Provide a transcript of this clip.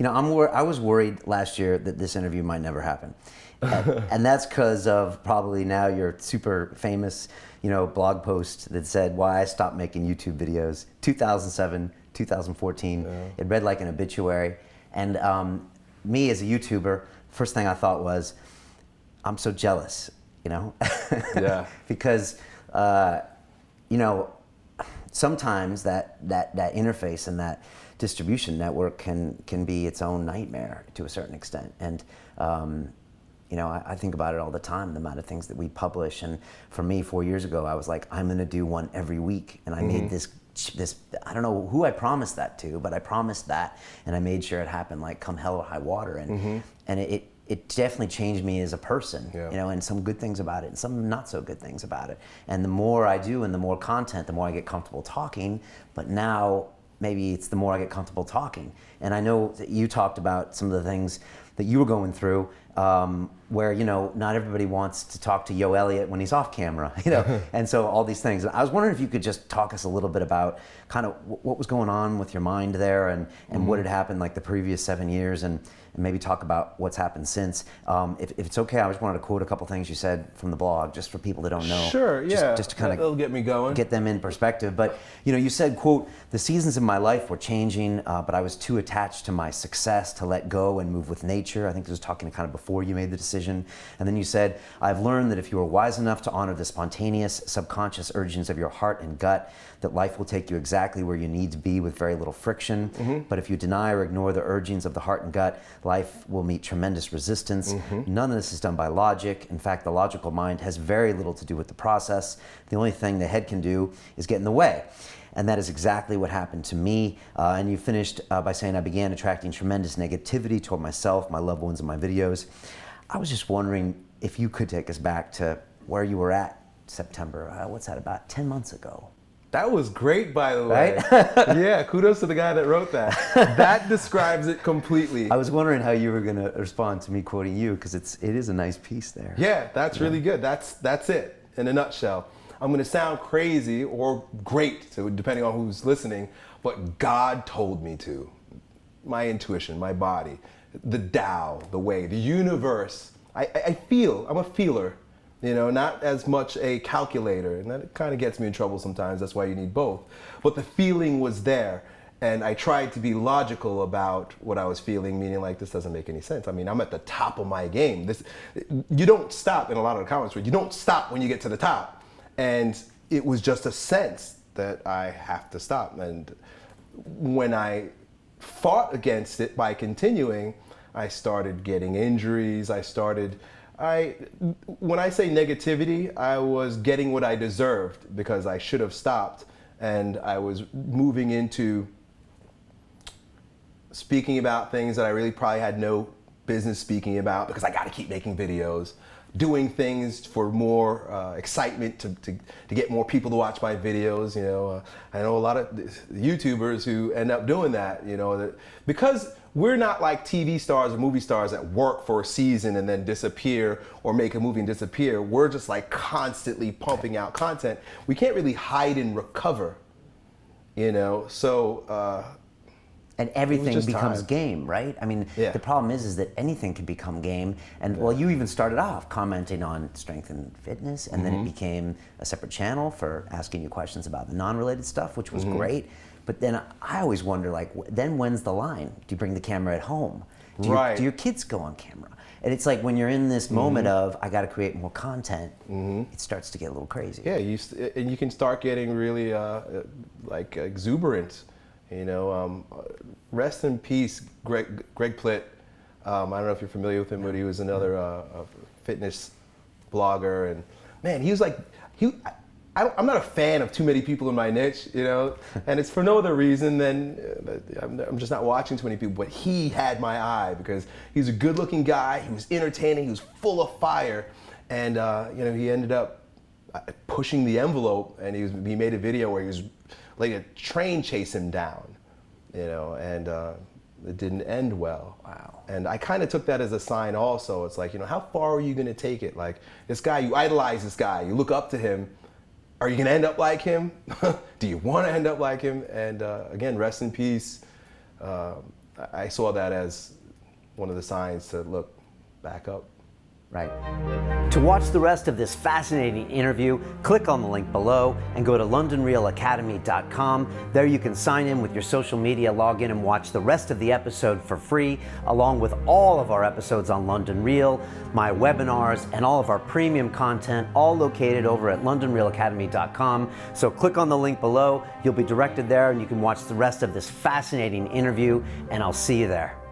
I was worried last year that this interview might never happen. And that's because of probably now your super famous, blog post that said why I stopped making YouTube videos, 2007, 2014. Yeah. It read like an obituary. And me as a YouTuber, first thing I thought was, I'm so jealous, Yeah. Because, sometimes that interface and that distribution network can be its own nightmare to a certain extent. And I think about it all the time, the amount of things that we publish. And for me, 4 years ago, I was like, I'm going to do one every week. And I made this, I don't know who I promised that to, but I promised that. And I made sure it happened, like come hell or high water. And it definitely changed me as a person, and some good things about it and some not so good things about it. And the more I do and the more content, the more I get comfortable talking. But now maybe it's the more I get comfortable talking. And I know that you talked about some of the things that you were going through, where not everybody wants to talk to Elliott when he's off camera, and so all these things. I was wondering if you could just talk us a little bit about kind of what was going on with your mind there, and what had happened like the previous 7 years, and maybe talk about what's happened since. If it's okay, I just wanted to quote a couple things you said from the blog, just for people that don't know. Sure, yeah. Just to kind of it'll get me going, get them in perspective. But you said, quote, "The seasons of my life were changing, but I was too attached to my success to let go and move with nature." I think this was talking kind of before you made the decision. And then you said, "I've learned that if you are wise enough to honor the spontaneous, subconscious urgings of your heart and gut, that life will take you exactly where you need to be with very little friction. But if you deny or ignore the urgings of the heart and gut, life will meet tremendous resistance. None of this is done by logic. In fact, the logical mind has very little to do with the process. The only thing the head can do is get in the way." And that is exactly what happened to me. And you finished by saying, "I began attracting tremendous negativity toward myself, my loved ones, and my videos." I was just wondering if you could take us back to where you were at September, what's that, about 10 months ago? That was great, by the way. Right? Yeah, kudos to the guy that wrote that. That describes it completely. I was wondering how you were going to respond to me quoting you, because it is a nice piece there. Yeah, that's really good. That's it in a nutshell. I'm going to sound crazy or great, so depending on who's listening, but God told me to. My intuition, my body, the Tao, the way, the universe. I feel, I'm a feeler, not as much a calculator, and that kind of gets me in trouble sometimes. That's why you need both. But the feeling was there, and I tried to be logical about what I was feeling, meaning like, this doesn't make any sense. I mean, I'm at the top of my game. You don't stop, in a lot of the comments, you don't stop when you get to the top. And it was just a sense that I have to stop. And when I fought against it by continuing, I started getting injuries. When I say negativity, I was getting what I deserved because I should have stopped. And I was moving into speaking about things that I really probably had no business speaking about because I got to keep making videos, doing things for more excitement to get more people to watch my videos. I know a lot of YouTubers who end up doing that, because we're not like TV stars or movie stars that work for a season and then disappear, or make a movie and disappear. We're just like constantly pumping out content. We can't really hide and recover, so and everything becomes game, right? I mean, the problem is that anything can become game. And well, you even started off commenting on strength and fitness, and then it became a separate channel for asking you questions about the non-related stuff, which was great. But then I always wonder, like, then when's the line? Do you bring the camera at home? Do your kids go on camera? And it's like when you're in this moment of, I got to create more content, it starts to get a little crazy. Yeah, and you can start getting really exuberant. Rest in peace, Greg Plitt. I don't know if you're familiar with him, but he was another fitness blogger, and man, he was like, I'm not a fan of too many people in my niche, and it's for no other reason than I'm just not watching too many people, but he had my eye because he's a good-looking guy, he was entertaining, he was full of fire, and he ended up pushing the envelope, and he made a video where he was like a train chase him down, and it didn't end well. Wow. And I kind of took that as a sign also. It's like, how far are you going to take it? Like, this guy, you idolize this guy, you look up to him. Are you going to end up like him? Do you want to end up like him? And again, rest in peace. I saw that as one of the signs to look back up. Right. To watch the rest of this fascinating interview, click on the link below and go to londonrealacademy.com. There you can sign in with your social media, log in and watch the rest of the episode for free, along with all of our episodes on London Real, my webinars, and all of our premium content, all located over at londonrealacademy.com. So click on the link below, you'll be directed there and you can watch the rest of this fascinating interview, and I'll see you there.